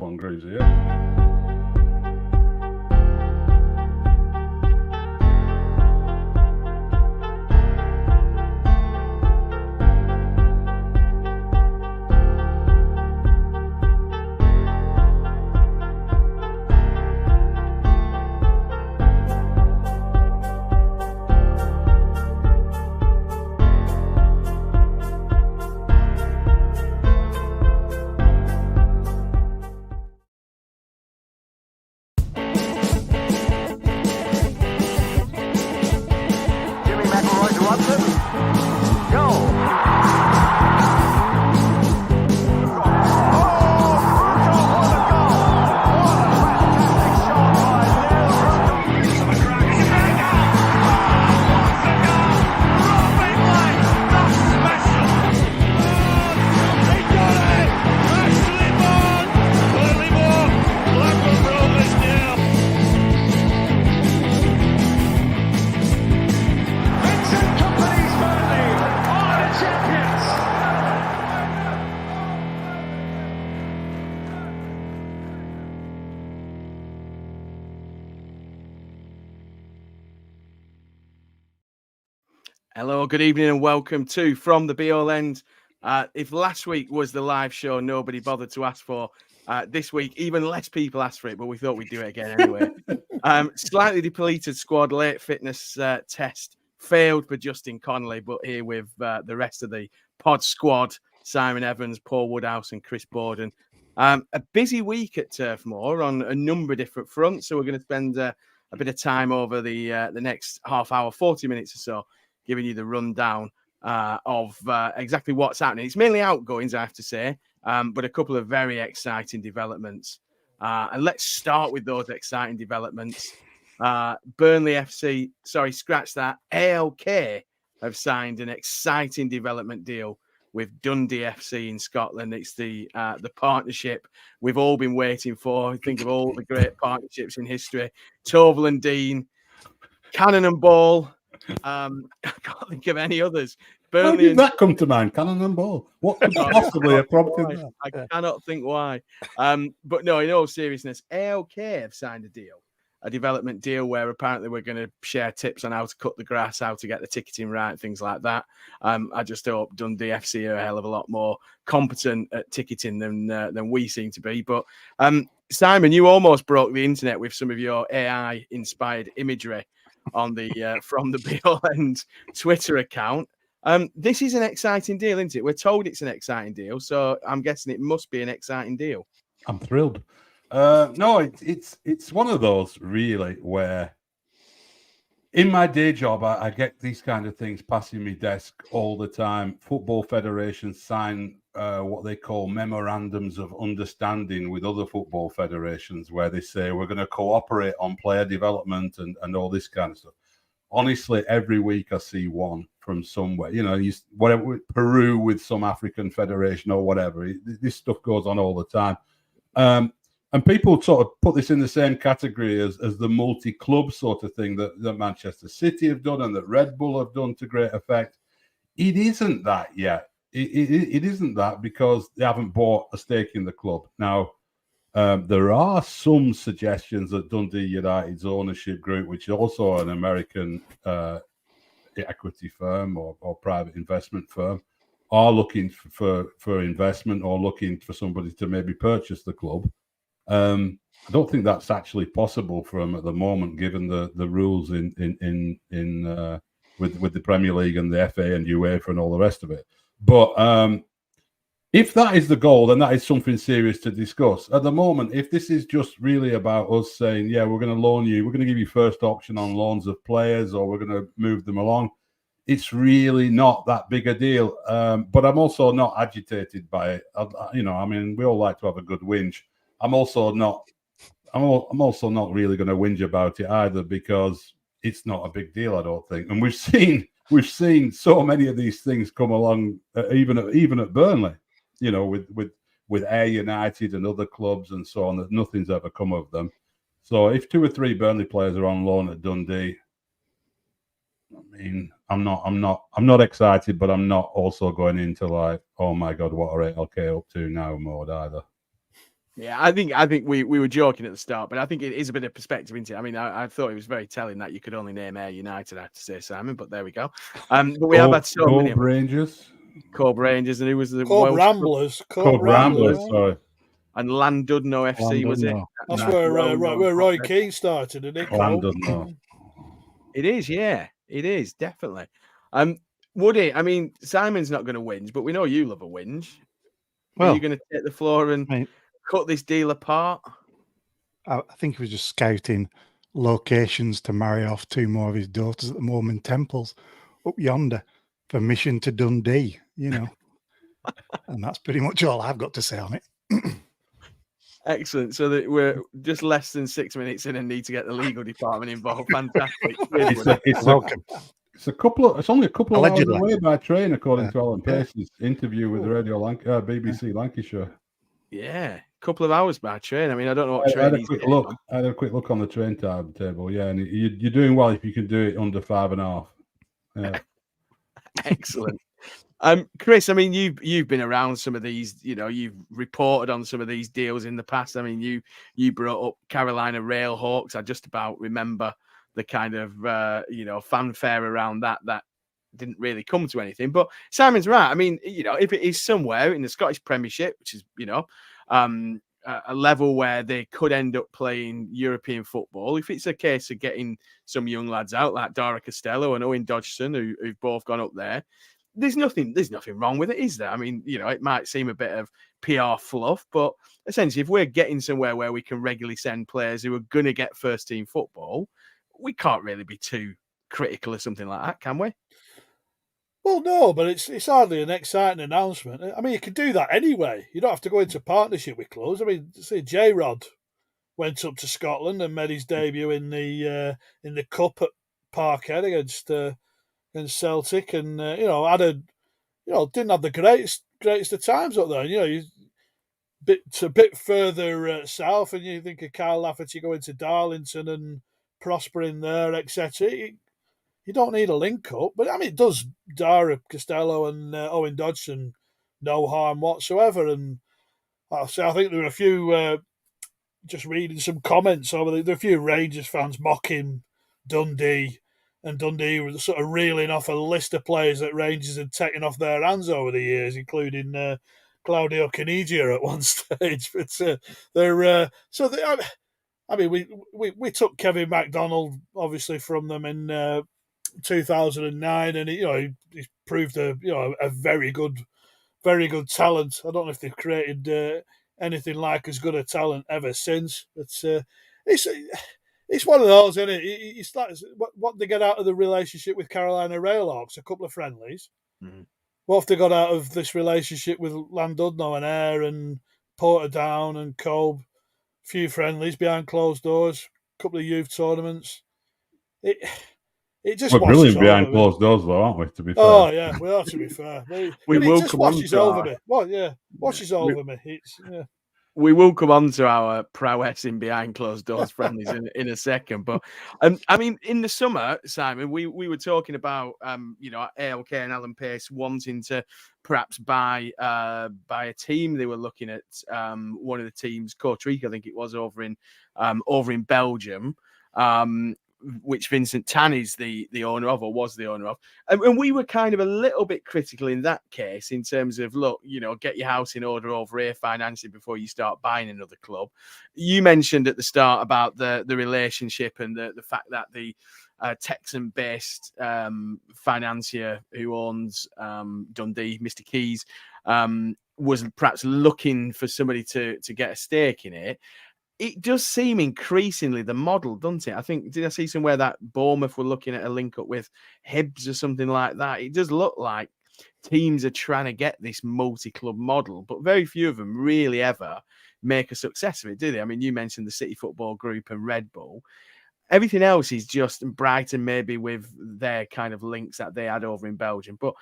on Greaves here. Hello, good evening and welcome to From the Be-All End. If last week was the live show nobody bothered to ask for, this week even less people asked for it, but we thought we'd do it again anyway. Slightly depleted squad, late fitness test, failed for Justin Connolly, but here with the rest of the pod squad, Simon Evans, Paul Woodhouse and Chris Boden. A busy week at Turf Moor on a number of different fronts, so we're going to spend a bit of time over the next half hour, 40 minutes or so, giving you the rundown of exactly what's happening. It's mainly outgoings, I have to say, but a couple of very exciting developments. And let's start with those exciting developments. Burnley FC, scratch that, ALK have signed an exciting development deal with Dundee FC in Scotland. It's the partnership we've all been waiting for. Think of all the great partnerships in history. Toval and Dean, Cannon and Ball. I can't think of any others. Burnley. How did that come to mind? Cannon and Ball. What could possibly have prompted that? I cannot think why. But no, in all seriousness, ALK have signed a development deal where apparently we're going to share tips on how to cut the grass, how to get the ticketing right, things like that. I just hope Dundee FC are a hell of a lot more competent at ticketing than we seem to be. But Simon, you almost broke the internet with some of your AI-inspired imagery on the From the Be-All End Twitter account. This is an exciting deal, isn't it? We're told it's an exciting deal, so I'm guessing it must be an exciting deal. I'm thrilled. No, it's one of those really where in my day job I get these kind of things passing me desk all the time. Football federations sign what they call memorandums of understanding with other football federations, where they say we're going to cooperate on player development and all this kind of stuff. Honestly, every week I see one from somewhere. Whatever, Peru with some African federation or whatever. This stuff goes on all the time. And people sort of put this in the same category as the multi-club sort of thing that Manchester City have done and that Red Bull have done to great effect. It isn't that yet. It isn't that because they haven't bought a stake in the club. Now, there are some suggestions that Dundee United's ownership group, which is also an American equity firm or private investment firm, are looking for investment or looking for somebody to maybe purchase the club. I don't think that's actually possible for them at the moment, given the rules with the Premier League and the FA and UEFA and all the rest of it. But if that is the goal, then that is something serious to discuss. At the moment, if this is just really about us saying, yeah, we're going to loan you, we're going to give you first option on loans of players, or we're going to move them along, it's really not that big a deal. But I'm also not agitated by it. We all like to have a good whinge. I'm also not really going to whinge about it either, because it's not a big deal, I don't think. And we've seen so many of these things come along, even at Burnley, with Ayr United and other clubs and so on, that nothing's ever come of them. So if 2 or 3 Burnley players are on loan at Dundee, I mean, I'm not excited, but I'm not also going into like, oh my God, what are ALK up to now mode either. Yeah, I think we were joking at the start, but I think it is a bit of perspective into it. I mean, I thought it was very telling that you could only name Ayr United, I have to say, Simon, but there we go. But we have had so many Rangers. Corb Rangers, and who was the Corb Welsh Ramblers. Corb Ramblers, sorry. And Llandudno FC, was it? That's where Roy Keane started, didn't it? Llandudno. It is, yeah. It is, definitely. Woody, I mean, Simon's not going to whinge, but we know you love a whinge. Well, are you going to take the floor and cut this deal apart? I think he was just scouting locations to marry off 2 more of his daughters at the moment, temples up yonder for mission to Dundee, you know. And that's pretty much all I've got to say on it. Excellent. So that we're just less than 6 minutes in and need to get the legal department involved. Fantastic. It's only a couple of hours away by train, according to Alan Pace's interview with the BBC Lancashire. Yeah, a couple of hours by train. I mean, I don't know what train I had a quick look on the train timetable. Yeah, and you're doing well if you can do it under 5.5. Yeah. Excellent. Chris, I mean, you've been around some of these, you know, you've reported on some of these deals in the past. I mean, you brought up Carolina Railhawks. I just about remember the kind of fanfare around that didn't really come to anything. But Simon's right. I mean, you know, if it is somewhere in the Scottish Premiership, which is, you know, a level where they could end up playing European football, if it's a case of getting some young lads out like Dara Costello and Owen Dodgson, who've both gone up there, there's nothing wrong with it, is there? I mean, you know, it might seem a bit of PR fluff, but essentially, if we're getting somewhere where we can regularly send players who are going to get first team football, we can't really be too critical of something like that, can we? Well, no, but it's hardly an exciting announcement. I mean, you can do that anyway. You don't have to go into partnership with clubs. I mean, say J-Rod went up to Scotland and made his debut in the cup at Parkhead against Celtic, and didn't have the greatest of times up there. You know, a bit further south, and you think of Kyle Lafferty going to Darlington and prospering there, etc. You don't need a link up, but I mean, it does Dara Costello and Owen Dodgson no harm whatsoever. And I think there were a few, just reading some comments over there were a few Rangers fans mocking Dundee, and Dundee was sort of reeling off a list of players that Rangers had taken off their hands over the years, including Claudio Canigia at one stage. But we took Kevin MacDonald obviously from them in 2009, and he's proved a very good talent. I don't know if they've created anything like as good a talent ever since. But it's one of those, isn't it? It's like what they get out of the relationship with Carolina Railhawks, a couple of friendlies. Mm-hmm. What have they got out of this relationship with Llandudno and Ayr and Portadown and Cobe? A few friendlies behind closed doors, a couple of youth tournaments. It just we're brilliant behind closed doors, though, aren't we? To be fair. Oh yeah, we are. To be fair, we will come on to over me. Well, yeah, washes over me. It's We will come on to our prowess in behind closed doors friendlies in a second. But I mean, in the summer, Simon, we were talking about ALK and Alan Pace wanting to perhaps buy a team. They were looking at one of the teams, Kortrijk, I think it was, over in Belgium. Which Vincent Tan is the owner of, or was the owner of. And we were kind of a little bit critical in that case in terms of, look, get your house in order over here financially before you start buying another club. You mentioned at the start about the relationship and the fact that the Texan-based financier who owns Dundee, Mr. Keys, was perhaps looking for somebody to get a stake in it. It does seem increasingly the model, doesn't it? I think, did I see somewhere that Bournemouth were looking at a link up with Hibs or something like that? It does look like teams are trying to get this multi-club model, but very few of them really ever make a success of it, do they? I mean, you mentioned the City Football Group and Red Bull. Everything else is just Brighton, maybe with their kind of links that they had over in Belgium. But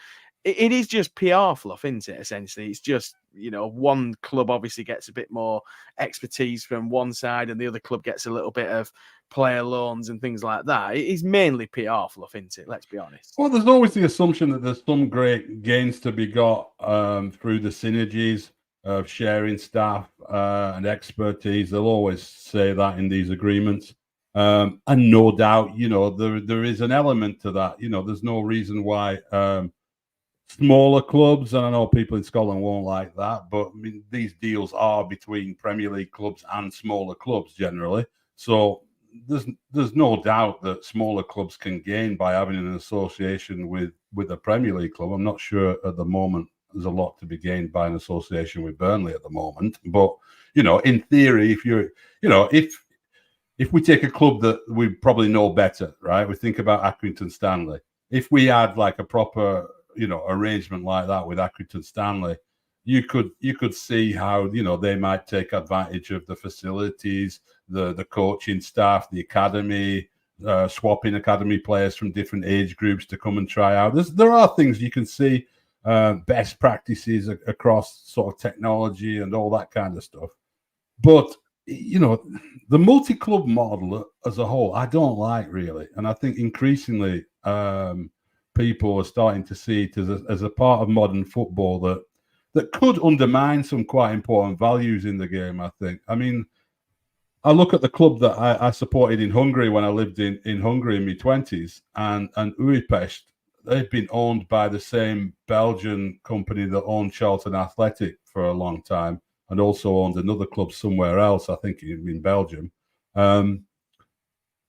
it is just PR fluff, isn't it, essentially? It's just, one club obviously gets a bit more expertise from one side and the other club gets a little bit of player loans and things like that. It is mainly PR fluff, isn't it? Let's be honest. Well, there's always the assumption that there's some great gains to be got through the synergies of sharing staff and expertise. They'll always say that in these agreements. And no doubt, there is an element to that. There's no reason why smaller clubs, and I know people in Scotland won't like that, but I mean, these deals are between Premier League clubs and smaller clubs generally. So there's no doubt that smaller clubs can gain by having an association with a Premier League club. I'm not sure at the moment there's a lot to be gained by an association with Burnley at the moment. But, in theory, if we take a club that we probably know better, right? We think about Accrington Stanley. If we had like a proper, arrangement like that with Accrington Stanley, you could see how, they might take advantage of the facilities, the coaching staff, the academy, swapping academy players from different age groups to come and try out. There are things you can see, best practices across sort of technology and all that kind of stuff. But, the multi-club model as a whole, I don't like really. And I think increasingly people are starting to see it as a part of modern football that could undermine some quite important values in the game, I think. I mean, I look at the club that I supported in Hungary when I lived in Hungary in my 20s, and Újpest, they've been owned by the same Belgian company that owned Charlton Athletic for a long time, and also owned another club somewhere else, I think in Belgium.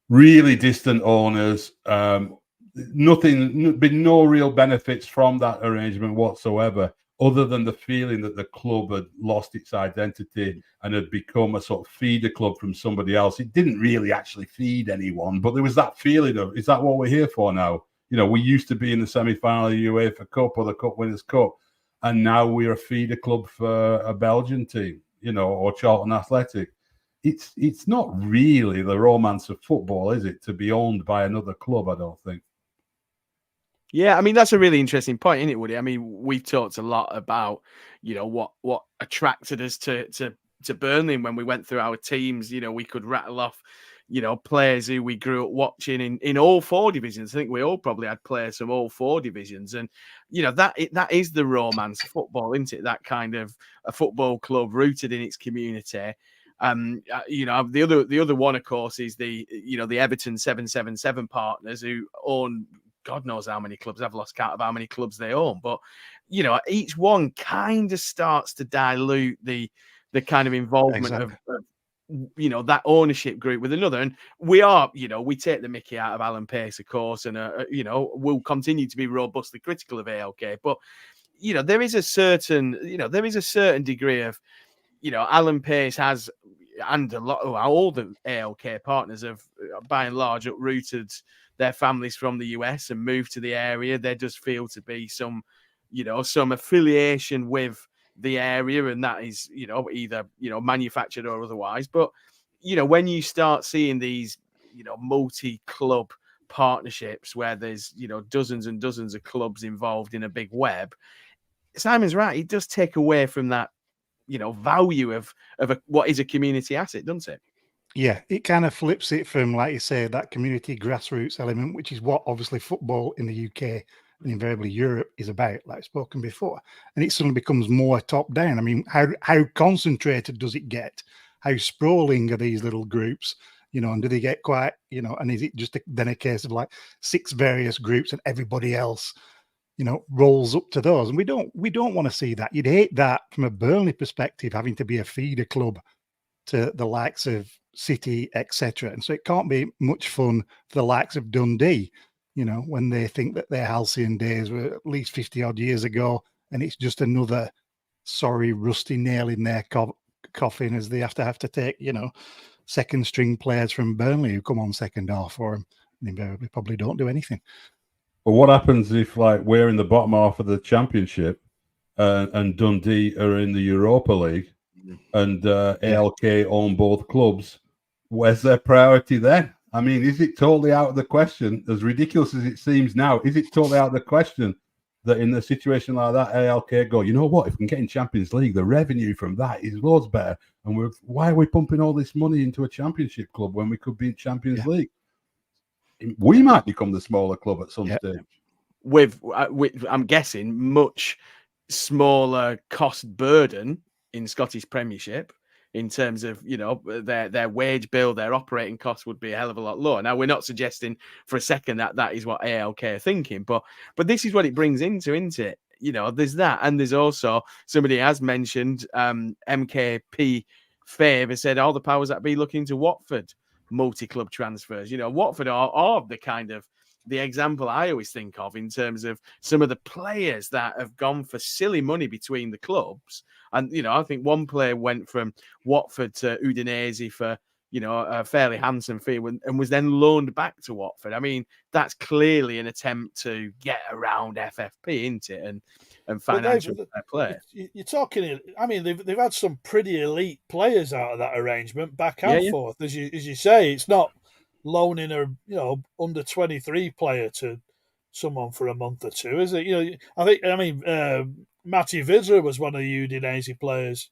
Really distant owners, been no real benefits from that arrangement whatsoever, other than the feeling that the club had lost its identity and had become a sort of feeder club from somebody else. It didn't really actually feed anyone, but there was that feeling of, is that what we're here for now? We used to be in the semi-final of the UEFA Cup or the Cup Winners' Cup, and now we're a feeder club for a Belgian team, or Charlton Athletic. It's not really the romance of football, is it, to be owned by another club, I don't think. Yeah, I mean, that's a really interesting point, isn't it, Woody? I mean, we've talked a lot about, what attracted us to Burnley when we went through our teams. We could rattle off, players who we grew up watching in all four divisions. I think we all probably had players from all four divisions. And, that is the romance of football, isn't it? That kind of a football club rooted in its community. The other one, of course, is the Everton 777 partners who own God knows how many clubs. I've lost count of how many clubs they own, but each one kind of starts to dilute the kind of involvement of that ownership group with another. And we take the mickey out of Alan Pace, of course, and we'll continue to be robustly critical of ALK. But there is a certain degree of Alan Pace has, and a lot of all the ALK partners have by and large uprooted their families from the US and moved to the area. There does feel to be some affiliation with the area, and that is, either, manufactured or otherwise. But, when you start seeing these, multi-club partnerships where there's, dozens and dozens of clubs involved in a big web, Simon's right. It does take away from that, value of what is a community asset, doesn't it? Yeah, it kind of flips it from, like you say, that community grassroots element, which is what obviously football in the UK and invariably Europe is about, like I've spoken before. And it suddenly becomes more top down. I mean, how concentrated does it get? How sprawling are these little groups? And do they get quite, and is it just then a case of like 6 various groups and everybody else, rolls up to those? And we don't want to see that. You'd hate that from a Burnley perspective, having to be a feeder club to the likes of City, etc. And so it can't be much fun for the likes of Dundee, when they think that their halcyon days were at least 50 odd years ago, and it's just another sorry rusty nail in their coffin as they have to take, second string players from Burnley who come on second half for them and invariably probably don't do anything. But what happens if, like, we're in the bottom half of the Championship and Dundee are in the Europa League and ALK own both clubs? Where's their priority then? I mean, is it totally out of the question, as ridiculous as it seems now, is it totally out of the question that in a situation like that, ALK go, you know what, if we can get in Champions League, the revenue from that is loads better. And why are we pumping all this money into a Championship club when we could be in Champions League? We might become the smaller club at some stage. With I'm guessing, much smaller cost burden in Scottish Premiership in terms of, their wage bill, their operating costs would be a hell of a lot lower. Now, we're not suggesting for a second that is what ALK are thinking, but this is what it brings into, isn't it? There's that, and there's also somebody has mentioned MKP Fave has said all the powers that be looking to Watford multi-club transfers. Watford are the kind of the example I always think of in terms of some of the players that have gone for silly money between the clubs. And, I think one player went from Watford to Udinese for, a fairly handsome fee and was then loaned back to Watford. I mean, that's clearly an attempt to get around FFP, isn't it? And financial fair play. You're talking, I mean, they've had some pretty elite players out of that arrangement back and forth. As you say, it's not loaning a under 23 player to someone for a month or two, is it? Matty Vizra was one of the Udinese players.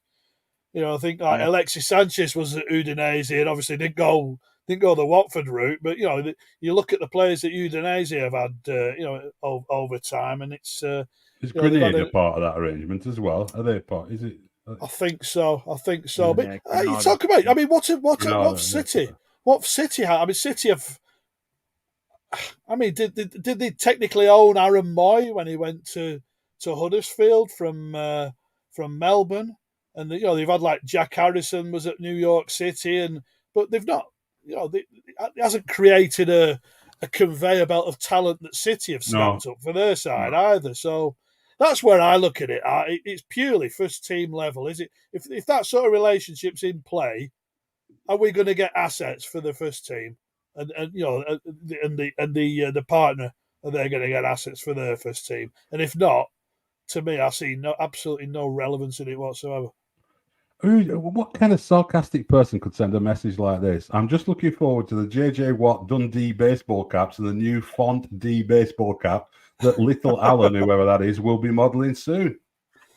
I think Alexis Sanchez was at Udinese and obviously didn't go the Watford route. But you look at the players that Udinese have had over time, and it's is Grenada part of that arrangement as well? Are they part? Is it? I think so. Yeah, but you Grenada. talk about. I mean, what City? What City have? I mean, City have. I mean, did they technically own Aaron Moy when he went to Huddersfield from Melbourne? And they've had like Jack Harrison was at New York City, but they've not. It hasn't created a conveyor belt of talent that City have snapped up for their side either. So that's where I look at it. It's purely first team level. Is it? If that sort of relationship's in play, are we going to get assets for the first team? And the partner, are they going to get assets for their first team? And if not, to me, I see absolutely no relevance in it whatsoever. What kind of sarcastic person could send a message like this? I'm just looking forward to the JJ Watt Dundee baseball caps and the new Font D baseball cap that little Alan, whoever that is, will be modelling soon.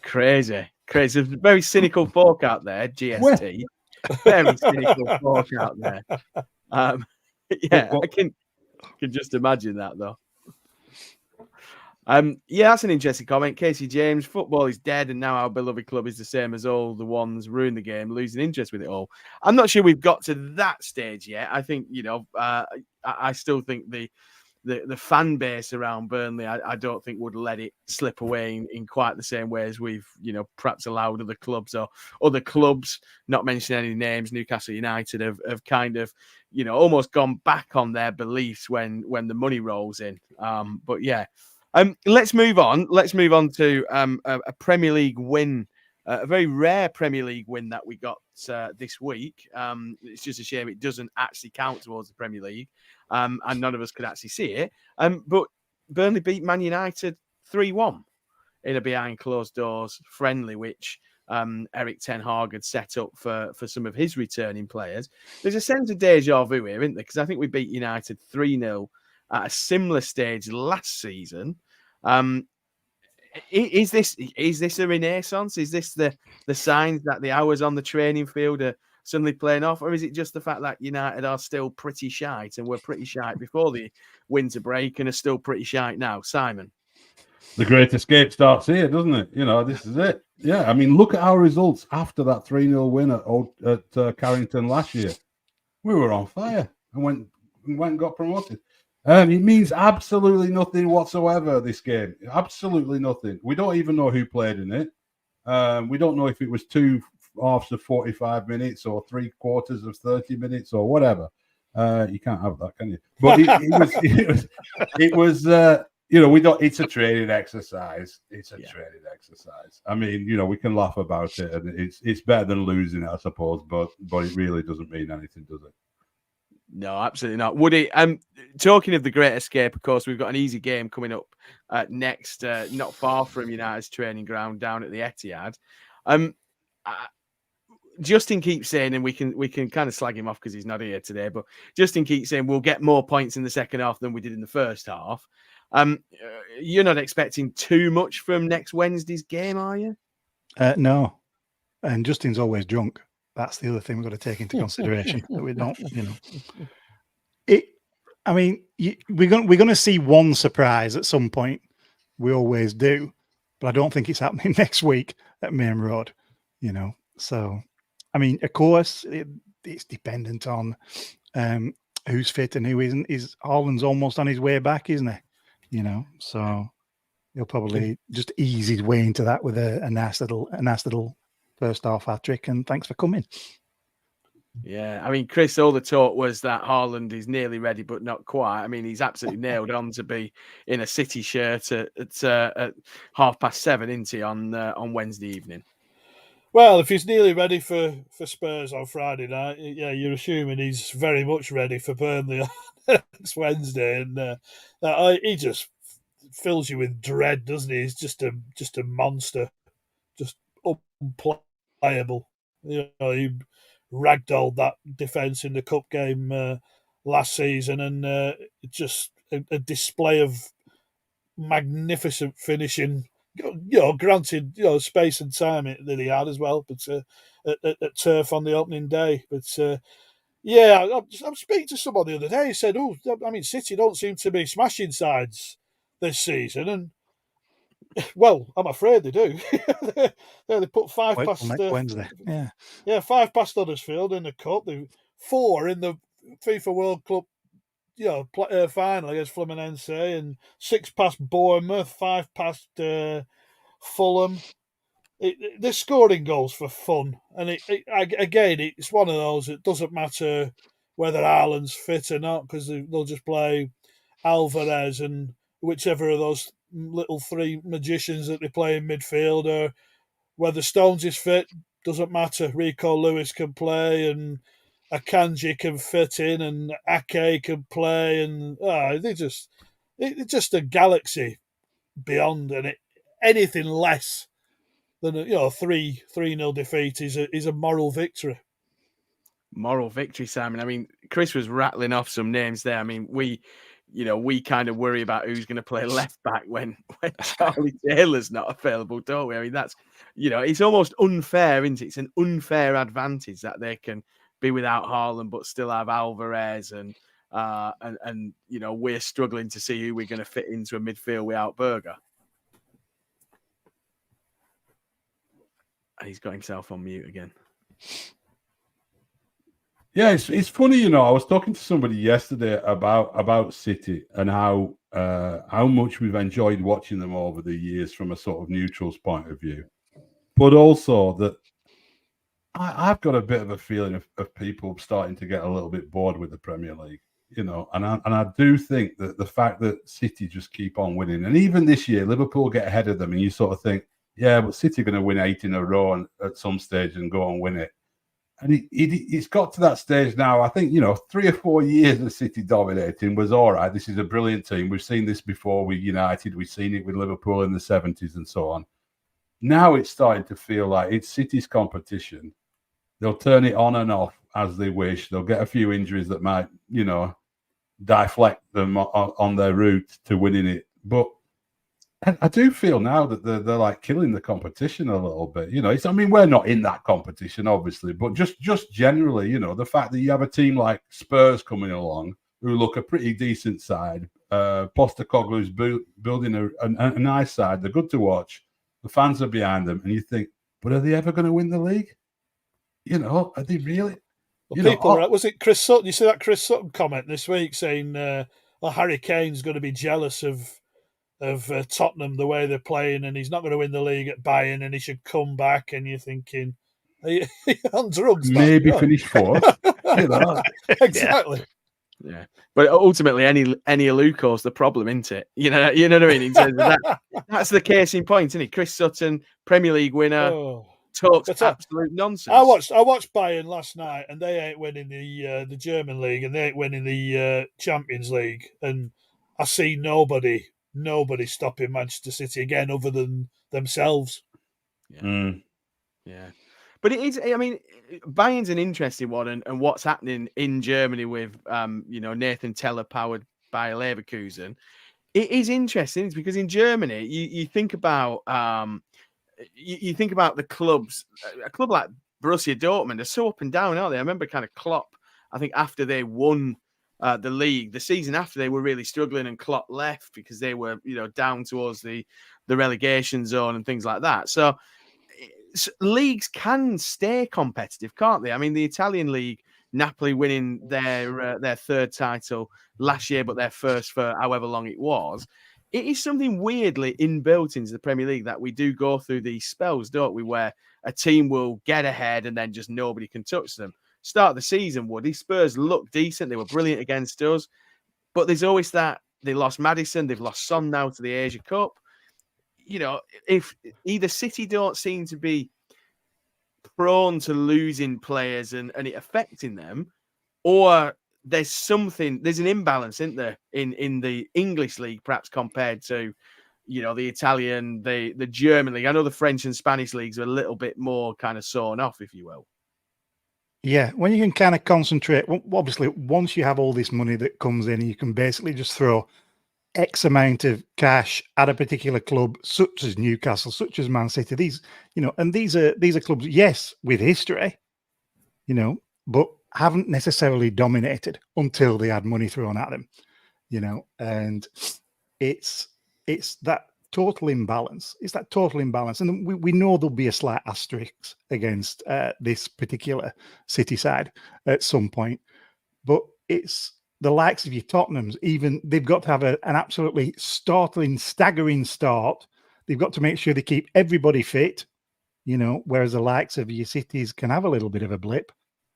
Crazy. Very cynical fork out there, GST. Very cynical fork out there. I can just imagine that though. That's an interesting comment. Casey James, football is dead, and now our beloved club is the same as all the ones ruin the game, losing interest with it all. I'm not sure we've got to that stage yet. I think I still think the fan base around Burnley, I don't think would let it slip away in quite the same way as we've perhaps allowed other clubs, not mentioning any names. Newcastle United have kind of almost gone back on their beliefs when the money rolls in. But yeah. Let's move on. Let's move on to a Premier League win, a very rare Premier League win that we got this week. It's just a shame it doesn't actually count towards the Premier League, and none of us could actually see it. But Burnley beat Man United 3-1 in a behind closed doors friendly, which Eric Ten Hag had set up for some of his returning players. There's a sense of deja vu here, isn't there? Because I think we beat United 3-0 at a similar stage last season. Is this a renaissance? Is this the signs that the hours on the training field are suddenly playing off, or is it just the fact that United are still pretty shite and were pretty shite before the winter break and are still pretty shite now? Simon, the Great Escape starts here, doesn't it? This is it. Yeah, I mean, look at our results after that 3-0 win at Carrington last year. We were on fire and went and got promoted. It means absolutely nothing whatsoever, this game. Absolutely nothing. We don't even know who played in it. We don't know if it was 2 halves of 45 minutes or 3 quarters of 30 minutes or whatever. You can't have that, can you? But it was we don't. It's a training exercise. Training exercise. I mean, we can laugh about it, and it's better than losing it, I suppose. But it really doesn't mean anything, does it? No, absolutely not. Woody, talking of the Great Escape, of course, we've got an easy game coming up next, not far from United's training ground down at the Etihad. Justin keeps saying, and we can kind of slag him off because he's not here today, but Justin keeps saying we'll get more points in the second half than we did in the first half. You're not expecting too much from next Wednesday's game, are you? No. And Justin's always drunk. That's the other thing we've got to take into consideration. That we don't, we're going to see one surprise at some point. We always do, but I don't think it's happening next week at Main Road. So, I mean, of course, it's dependent on who's fit and who isn't. Haaland's almost on his way back, isn't he? So he'll probably just ease his way into that with a nice little first half hat trick. And thanks for coming. Yeah, I mean, Chris, all the talk was that Haaland is nearly ready, but not quite. I mean, he's absolutely nailed on to be in a City shirt at 7:30, isn't he, on Wednesday evening? Well, if he's nearly ready for Spurs on Friday night, yeah, you're assuming he's very much ready for Burnley on next Wednesday, and he just fills you with dread, doesn't he? He's just a monster, just unplayable. He ragdolled that defence in the cup game last season, and just a display of magnificent finishing. Granted, space and time that he had as well, but at Turf on the opening day. But yeah, I'm speaking to somebody the other day. He said, "Oh, I mean, City don't seem to be smashing sides this season," and well, I'm afraid they do. They put 5 past next Wednesday. Yeah, 5 past Huddersfield in the cup. They 4 in the FIFA World Cup, final against Fluminense, and 6 past Bournemouth, 5 past Fulham. They're scoring goals for fun, and it's one of those. It doesn't matter whether Haaland's fit or not, because they'll just play Alvarez and whichever of those little 3 magicians that they play in midfield, or whether Stones is fit, doesn't matter. Rico Lewis can play, and Akanji can fit in, and Ake can play, and it's just a galaxy beyond, and anything less than a 3-0 defeat is a moral victory. Moral victory, Simon. I mean, Chris was rattling off some names there. I mean, we kind of worry about who's going to play left back when Charlie Taylor's not available, don't we? I mean, that's, it's almost unfair, isn't it? It's an unfair advantage that they can be without Haaland but still have Alvarez, and we're struggling to see who we're going to fit into a midfield without Berger. And he's got himself on mute again. Yeah, it's funny, I was talking to somebody yesterday about City and how much we've enjoyed watching them over the years from a sort of neutral's point of view, but also that I've got a bit of a feeling of people starting to get a little bit bored with the Premier League, and I do think that the fact that City just keep on winning, and even this year Liverpool get ahead of them, and you sort of think, yeah, but City are going to win 8 in a row and at some stage and go and win it. And it's got to that stage now. I think, 3 or 4 years of City dominating was all right. This is a brilliant team. We've seen this before with United. We've seen it with Liverpool in the 70s and so on. Now it's starting to feel like it's City's competition. They'll turn it on and off as they wish. They'll get a few injuries that might, deflect them on their route to winning it. But I do feel now that they're like killing the competition a little bit. We're not in that competition, obviously, but just generally, the fact that you have a team like Spurs coming along who look a pretty decent side, Postecoglou's building a nice side. They're good to watch. The fans are behind them, and you think, but are they ever going to win the league? Are they really? Was it Chris Sutton? You see that Chris Sutton comment this week saying, Harry Kane's going to be jealous of Tottenham, the way they're playing, and he's not going to win the league at Bayern, and he should come back. And you're thinking, are you on drugs? Maybe finish 4th. Exactly. Yeah, but ultimately, any Aluko's the problem, isn't it? You know what I mean. In terms of that, that's the case in point, isn't it? Chris Sutton, Premier League winner, talks absolute nonsense. I watched Bayern last night, and they ain't winning the German league, and they ain't winning the Champions League, and I see nobody stopping Manchester City again other than themselves. Yeah. But it is, Bayern's an interesting one, and what's happening in Germany with, Nathan Teller powered by Leverkusen, it is interesting because in Germany, you think about, the clubs, a club like Borussia Dortmund are so up and down, aren't they? I remember kind of Klopp, I think after they won the league, the season after they were really struggling, and Klopp left because they were, down towards the relegation zone and things like that. So leagues can stay competitive, can't they? I mean, the Italian league, Napoli winning their third title last year, but their first for however long it was. It is something weirdly inbuilt into the Premier League that we do go through these spells, don't we, where a team will get ahead and then just nobody can touch them. Start of the season, Woody, Spurs looked decent. They were brilliant against us. But there's always that they lost Maddison, they've lost Son now to the Asia Cup. You know, if either City don't seem to be prone to losing players and it affecting them, or there's an imbalance, isn't there, in the English league, perhaps compared to, you know, the Italian, the German league. I know the French and Spanish leagues are a little bit more kind of sawn off, if you will. Yeah, when you can kind of concentrate, obviously, once you have all this money that comes in, you can basically just throw X amount of cash at a particular club, such as Newcastle, such as Man City. These, you know, and these are clubs, yes, with history, you know, but haven't necessarily dominated until they had money thrown at them, you know, and it's that total imbalance. It's that total imbalance. And we know there'll be a slight asterisk against this particular City side at some point, but it's the likes of your Tottenhams, even they've got to have an absolutely startling, staggering start. They've got to make sure they keep everybody fit, you know, whereas the likes of your Cities can have a little bit of a blip,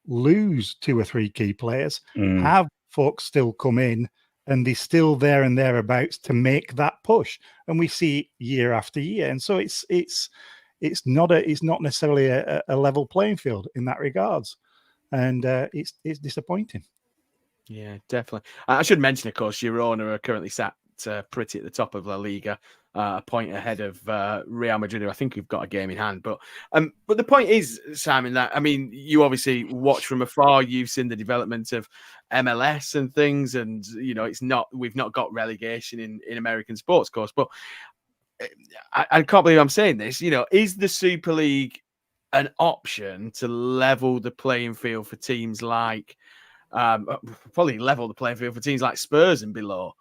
lose 2 or 3 key players, have folks still come in, and they're still there and thereabouts to make that push. And we see it year after year. And so it's not necessarily a level playing field in that regards. And it's disappointing. Yeah, definitely. I should mention, of course, Girona are currently sat pretty at the top of La Liga, a point ahead of Real Madrid, who I think we've got a game in hand. But the point is, Simon, that, I mean, you obviously watch from afar. You've seen the development of MLS and things, and, you know, we've not got relegation in American sports, of course. But I can't believe I'm saying this. You know, is the Super League an option to level the playing field for teams like, probably level the playing field for teams like Spurs and below?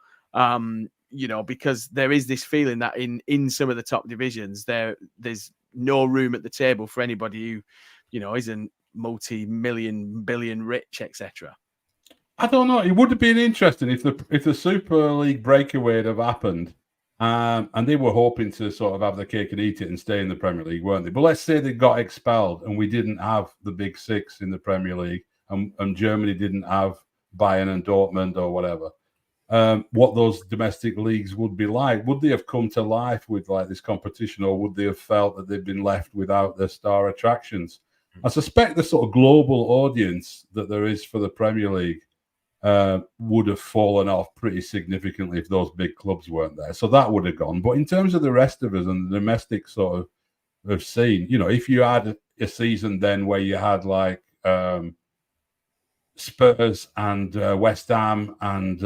You know, because there is this feeling that in some of the top divisions, there's no room at the table for anybody who, you know, isn't multi-million, billion rich, etc. I don't know. It would have been interesting if the Super League breakaway had have happened, and they were hoping to sort of have the cake and eat it and stay in the Premier League, weren't they? But let's say they got expelled and we didn't have the big 6 in the Premier League, and Germany didn't have Bayern and Dortmund or whatever. What those domestic leagues would be like. Would they have come to life with like this competition, or would they have felt that they've been left without their star attractions? I suspect the sort of global audience that there is for the Premier League would have fallen off pretty significantly if those big clubs weren't there. So that would have gone. But in terms of the rest of us and the domestic sort of scene, you know, if you had a season then where you had like Spurs and West Ham and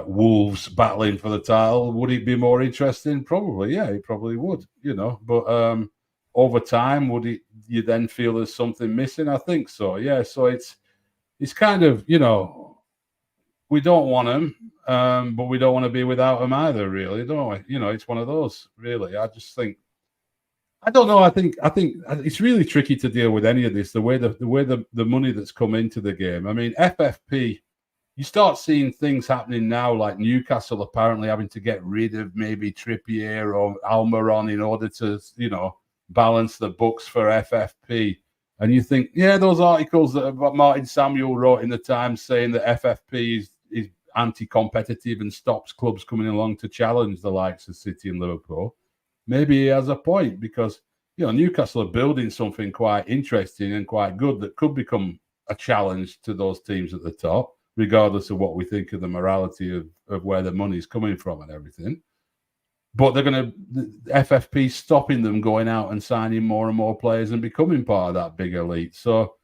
Wolves battling for the title, would it be more interesting? Probably, yeah, it probably would, you know. But over time, you then feel there's something missing? I think so, yeah. So it's kind of, you know, we don't want them, but we don't want to be without them either, really, don't we? You know, it's one of those, really. I just think, I don't know. I think it's really tricky to deal with any of this. The way the money that's come into the game. I mean, FFP. You start seeing things happening now, like Newcastle apparently having to get rid of maybe Trippier or Almiron in order to, you know, balance the books for FFP. And you think, yeah, those articles that Martin Samuel wrote in the Times saying that FFP is anti-competitive and stops clubs coming along to challenge the likes of City and Liverpool. Maybe he has a point, because, you know, Newcastle are building something quite interesting and quite good that could become a challenge to those teams at the top, regardless of what we think of the morality of where the money's coming from and everything. But the FFP stopping them going out and signing more and more players and becoming part of that big elite. So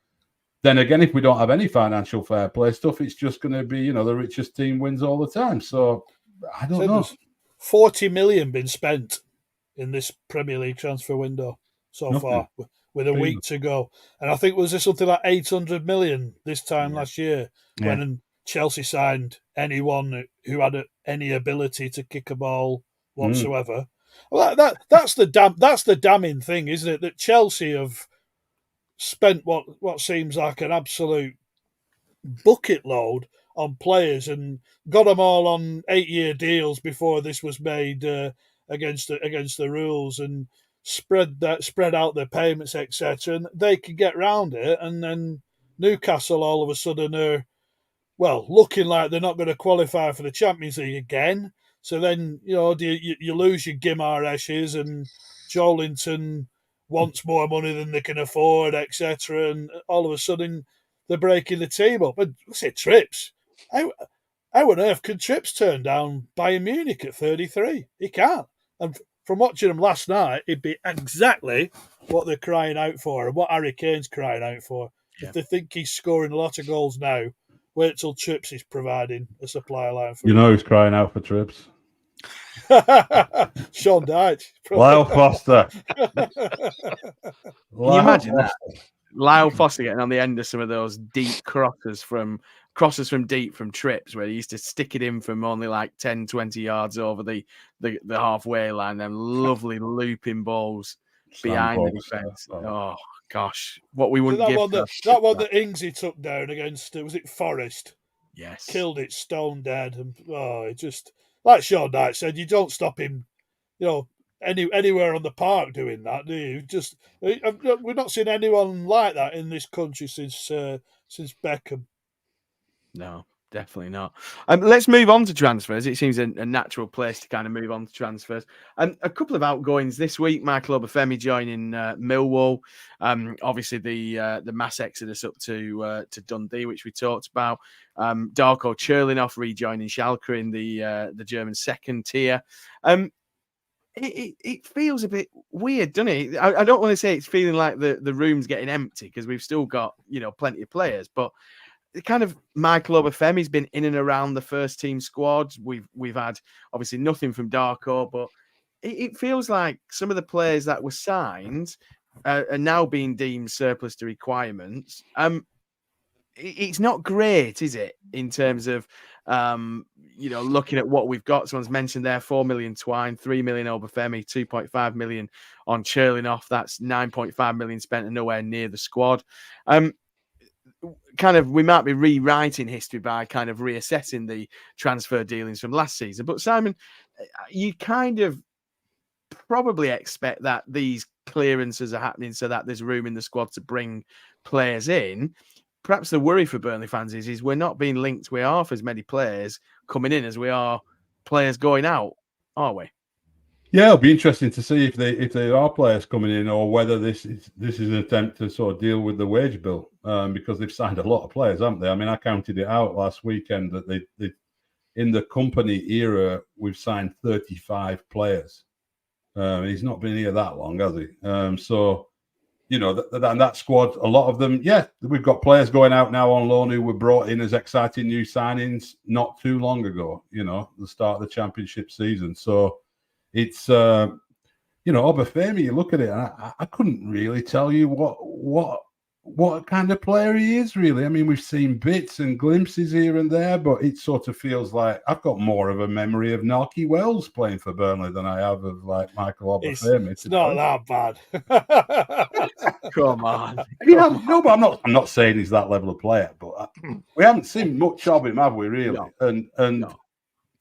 then again, if we don't have any financial fair play stuff, it's just going to be, you know, the richest team wins all the time. So I don't know. 40 million been spent in this Premier League transfer window so far, with a week to go. And I think, was there something like 800 million this time last year when Chelsea signed anyone who had any ability to kick a ball whatsoever. Well, that's the damning thing, isn't it? That Chelsea have spent what seems like an absolute bucket load on players and got them all on 8-year deals before this was made against the rules, and spread out their payments, etc. And they can get round it, and then Newcastle all of a sudden are looking like they're not going to qualify for the Champions League again. So then you lose your Guimaraes's, and Joelinton wants more money than they can afford, etc. And all of a sudden they're breaking the team up. And what's it, Trips? How on earth can Trips turn down Bayern Munich at 33? He can't. And from watching them last night, it'd be exactly what they're crying out for and what Harry Kane's crying out for. Yeah. If they think he's scoring a lot of goals now, wait till Trips is providing a supply line for him. Who's crying out for Trips? Sean Dyche. Lyle Foster. Can you imagine that? Lyle Foster getting on the end of some of those deep crosses from deep from Trips, where he used to stick it in from only like 10, 20 yards over the halfway line, and lovely looping balls behind the defence. Oh gosh, what we wouldn't give. That one that Ingsy took down against, was it Forest? Yes. Killed it stone dead. And it just, like Sean Dyche said, you don't stop him, anywhere on the park doing that, do you? Just, we've not seen anyone like that in this country since Beckham. No, definitely not. Let's move on to transfers. It seems a natural place to kind of move on to transfers. A couple of outgoings this week. Michael Obafemi joining Millwall. Obviously, the mass exodus up to Dundee, which we talked about. Darko Cherlinov rejoining Schalke in the German second tier. It feels a bit weird, doesn't it? I don't want to say it's feeling like the room's getting empty, because we've still got plenty of players, but kind of Michael Obafemi's been in and around the first team squad. We've had obviously nothing from Darko, but it feels like some of the players that were signed are now being deemed surplus to requirements. It's not great, is it, in terms of looking at what we've got? Someone's mentioned there 4 million Twine, 3 million Obafemi, 2.5 million on Cherlinov. That's 9.5 million spent and nowhere near the squad. We might be rewriting history by kind of reassessing the transfer dealings from last season. But Simon, you kind of probably expect that these clearances are happening so that there's room in the squad to bring players in. Perhaps the worry for Burnley fans is we're not being linked with half as many players coming in as we are players going out, are we? Yeah, it'll be interesting to see if there are players coming in, or whether this is an attempt to sort of deal with the wage bill, because they've signed a lot of players, haven't they? I mean, I counted it out last weekend that they in the company era we've signed 35 players. He's not been here that long, has he? So that squad, a lot of them, we've got players going out now on loan who were brought in as exciting new signings not too long ago. The start of the championship season, so. It's Obafemi. You look at it, and I couldn't really tell you what kind of player he is, really. I mean, we've seen bits and glimpses here and there, but it sort of feels like I've got more of a memory of Narky Wells playing for Burnley than I have of like Michael Obafemi. It's not that bad. Come on. No, but I'm not saying he's that level of player, but we haven't seen much of him, have we? Really? No. No.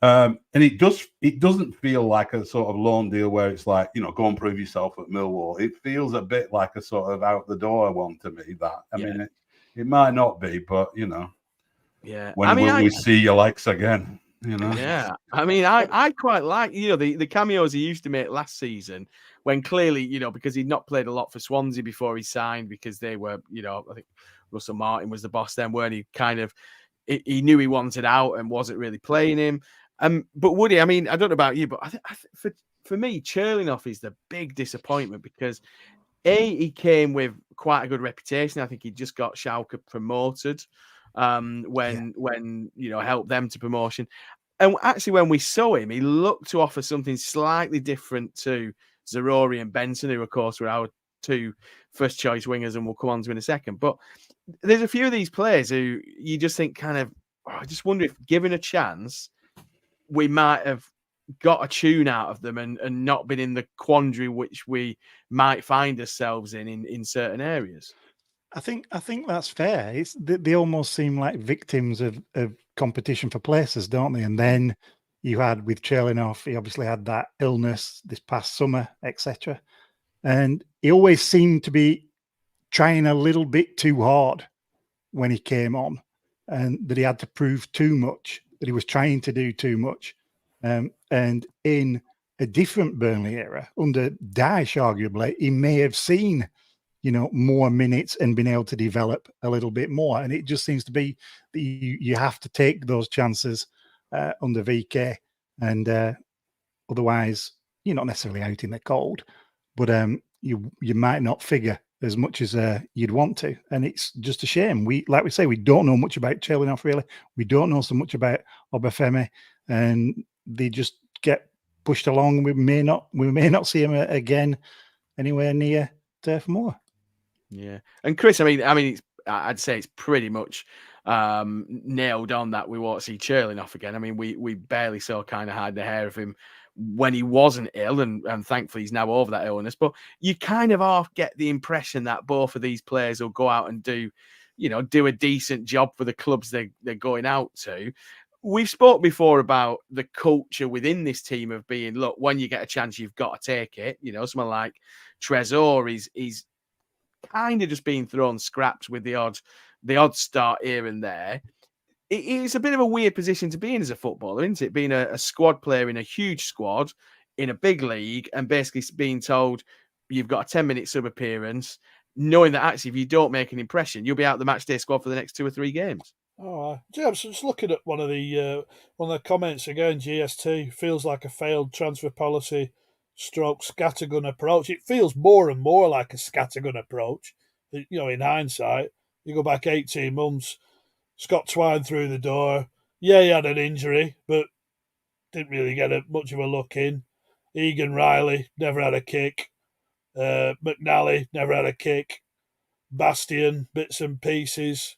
And it doesn't feel like a sort of loan deal where it's like, go and prove yourself at Millwall. It feels a bit like a sort of out the door one to me. That I mean, it might not be, but yeah. When we see your likes again, Yeah, I mean, I quite like the cameos he used to make last season, when clearly because he'd not played a lot for Swansea before he signed, because they were I think Russell Martin was the boss then, weren't he? Kind of he knew he wanted out and wasn't really playing him. But Woody, I mean, I don't know about you, but for me, Cherlinov is the big disappointment, because he came with quite a good reputation. I think he just got Schalke promoted when helped them to promotion. And actually, when we saw him, he looked to offer something slightly different to Zarori and Benson, who, of course, were our two first choice wingers, and we'll come on to in a second. But there's a few of these players who you just think I just wonder if given a chance, we might have got a tune out of them and not been in the quandary which we might find ourselves in certain areas. I think that's fair. It's they almost seem like victims of competition for places, don't they? And then you had with Cherlinoff, he obviously had that illness this past summer, etc. And he always seemed to be trying a little bit too hard when he came on, and that he had to prove too much, that he was trying to do too much. And in a different Burnley era, under Dyche, arguably, he may have seen, more minutes and been able to develop a little bit more. And it just seems to be that you have to take those chances under VK, and otherwise you're not necessarily out in the cold, but you might not figure as much as you'd want to. And it's just a shame. We don't know much about Cherlinoff, really. We don't know so much about Obafemi, and they just get pushed along. We may not see him again anywhere near Turf Moor. Yeah, and Chris, I'd say it's pretty much nailed on that we won't see Cherlinoff again. I mean, we barely saw kind of hide the hair of him when he wasn't ill, and thankfully he's now over that illness. But you kind of half get the impression that both of these players will go out and do a decent job for the clubs they're going out to. We've spoke before about the culture within this team of being, look, when you get a chance, you've got to take it. Someone like Trezor is kind of just being thrown scraps with the odd start here and there. It's a bit of a weird position to be in as a footballer, isn't it? Being a squad player in a huge squad in a big league and basically being told you've got a 10-minute sub appearance, knowing that actually if you don't make an impression, you'll be out of the match day squad for the next 2 or 3 games. Oh, James, just looking at one of the comments again. GST feels like a failed transfer policy stroke scattergun approach. It feels more and more like a scattergun approach. In hindsight, you go back 18 months, Scott Twine through the door. Yeah, he had an injury, but didn't really get much of a look in. Egan Riley never had a kick. McNally never had a kick. Bastian, bits and pieces.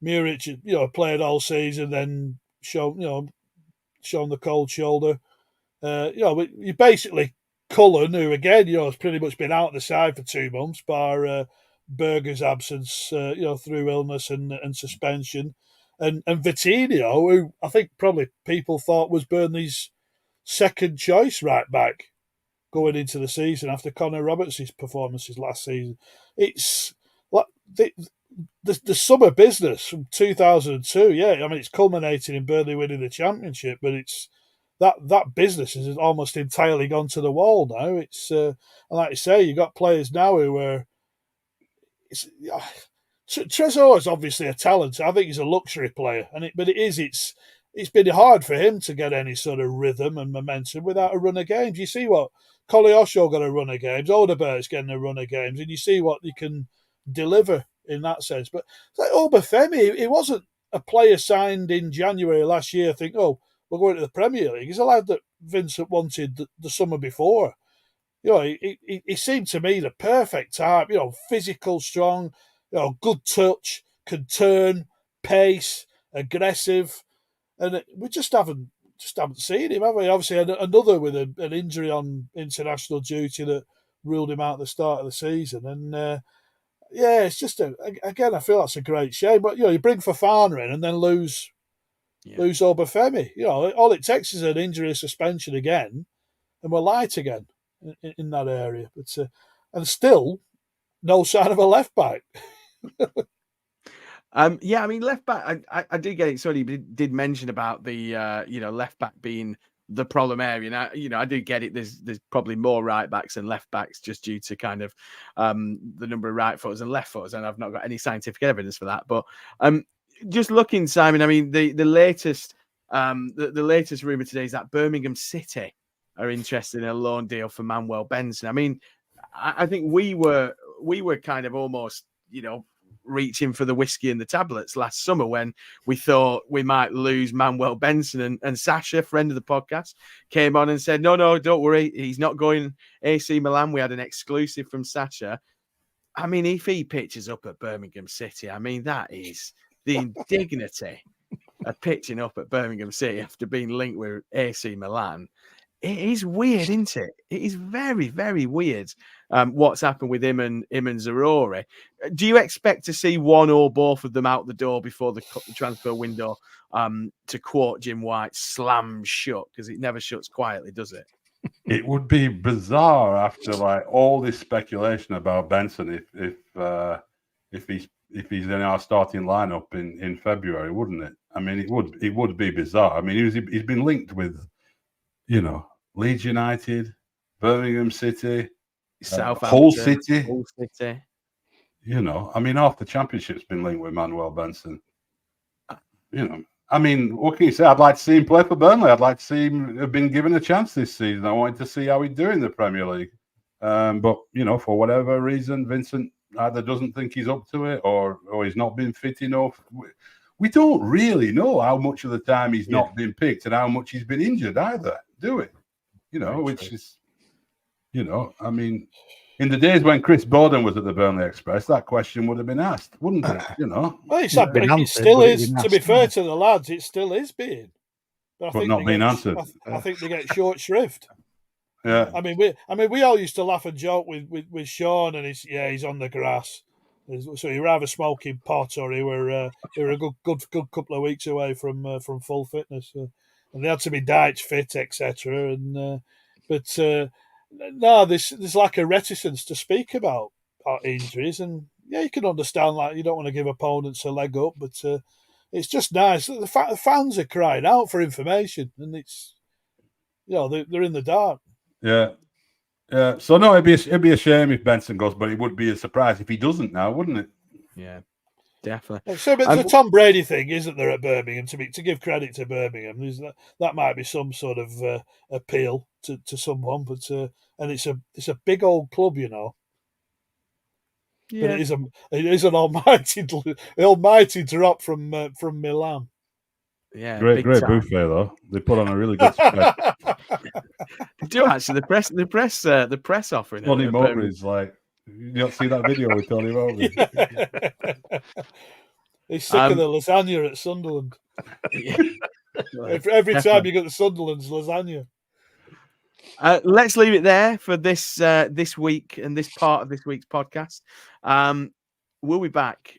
Muric, played all season, then shown the cold shoulder. You basically Cullen, who again, has pretty much been out of the side for 2 months, bar Berger's absence, through illness and suspension, and Vitinho, who I think probably people thought was Burnley's second choice right back going into the season after Connor Roberts' performances last season. It's like the summer business from 2002. Yeah, it's culminating in Burnley winning the championship, but it's that business has almost entirely gone to the wall now. It's and like you say, you got players now who are. Trezor is obviously a talent. I think he's a luxury player, it's been hard for him to get any sort of rhythm and momentum without a run of games. You see what Koleosho got a run of games, Odeberg's getting a run of games, and you see what he can deliver in that sense. But like Obafemi, he wasn't a player signed in January last year. Think, we're going to the Premier League. He's a lad that Vincent wanted the summer before. He seemed to me the perfect type. Physical, strong, good touch, can turn, pace, aggressive, and we just haven't seen him, have we? Obviously, another with an injury on international duty that ruled him out at the start of the season, and it's just again, I feel that's a great shame. But you bring Fofana in and then lose Obafemi. All it takes is an injury, suspension again, and we're light again in that area. But and still no sign of a left back. Left back. I did get it. Sorry, did mention about the left back being the problem area. And I do get it. There's probably more right backs than left backs just due to kind of the number of right footers and left footers, and I've not got any scientific evidence for that. But just looking, Simon. The latest the latest rumor today is that Birmingham City are interested in a loan deal for Manuel Benson. I think we were kind of almost reaching for the whiskey and the tablets last summer when we thought we might lose Manuel Benson, and Sasha, friend of the podcast, came on and said, no, don't worry, he's not going AC Milan. We had an exclusive from Sasha. If he pitches up at Birmingham City, that is the indignity are pitching up at Birmingham City after being linked with AC Milan. It is weird, isn't it? It is very, very weird what's happened with him and Zaroury. Do you expect to see one or both of them out the door before the transfer window, to quote Jim White, slam shut? Because it never shuts quietly, does it? It would be bizarre after like all this speculation about Benson if he's in our starting lineup in February, wouldn't it? I mean, it would be bizarre. I mean, he's been linked with, Leeds United, Birmingham City, Hull City. I mean, half the championship's been linked with Manuel Benson. I mean, what can you say? I'd like to see him play for Burnley. I'd like to see him have been given a chance this season. I wanted to see how he'd do in the Premier League. But, for whatever reason, Vincent either doesn't think he's up to it or he's not been fit enough. We don't really know how much of the time he's not been picked and how much he's been injured either, do we? Which is, I mean, in the days when Chris Boden was at the Burnley Express, that question would have been asked, wouldn't it? Well, it still is. To be fair to the lads, it still is being, but not being answered. I think they get short shrift. Yeah. I mean, we all used to laugh and joke with Sean, and he's on the grass. So he were either smoking pot or he were a good couple of weeks away from full fitness, and they had to be diet fit, etc. And but no, there's like a reticence to speak about injuries, and you can understand like you don't want to give opponents a leg up, but it's just nice. The fans are crying out for information, and it's they're in the dark. Yeah. So no, it'd be a shame if Benson goes, but it would be a surprise if he doesn't now, wouldn't it? Yeah, definitely. So, but the Tom Brady thing, isn't there, at Birmingham? To give credit to Birmingham, that might be some sort of appeal to someone, but and it's a big old club, Yeah. But it is an almighty drop from Milan. Yeah, great buffet though. They put on a really good spread. They do actually. The press offering. Tony Mowbray's like, you don't see that video with Tony Mowbray? He's sick of the lasagna at Sunderland. Every time you get the Sunderland's lasagna. Let's leave it there for this week and this part of this week's podcast. We'll be back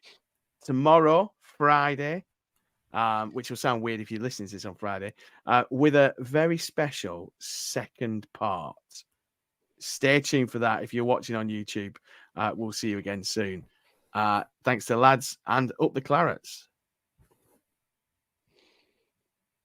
tomorrow, Friday. Which will sound weird if you listen to this on Friday, with a very special second part. Stay tuned for that. If you're watching on YouTube, we'll see you again soon. Thanks to the lads, and up the Clarets.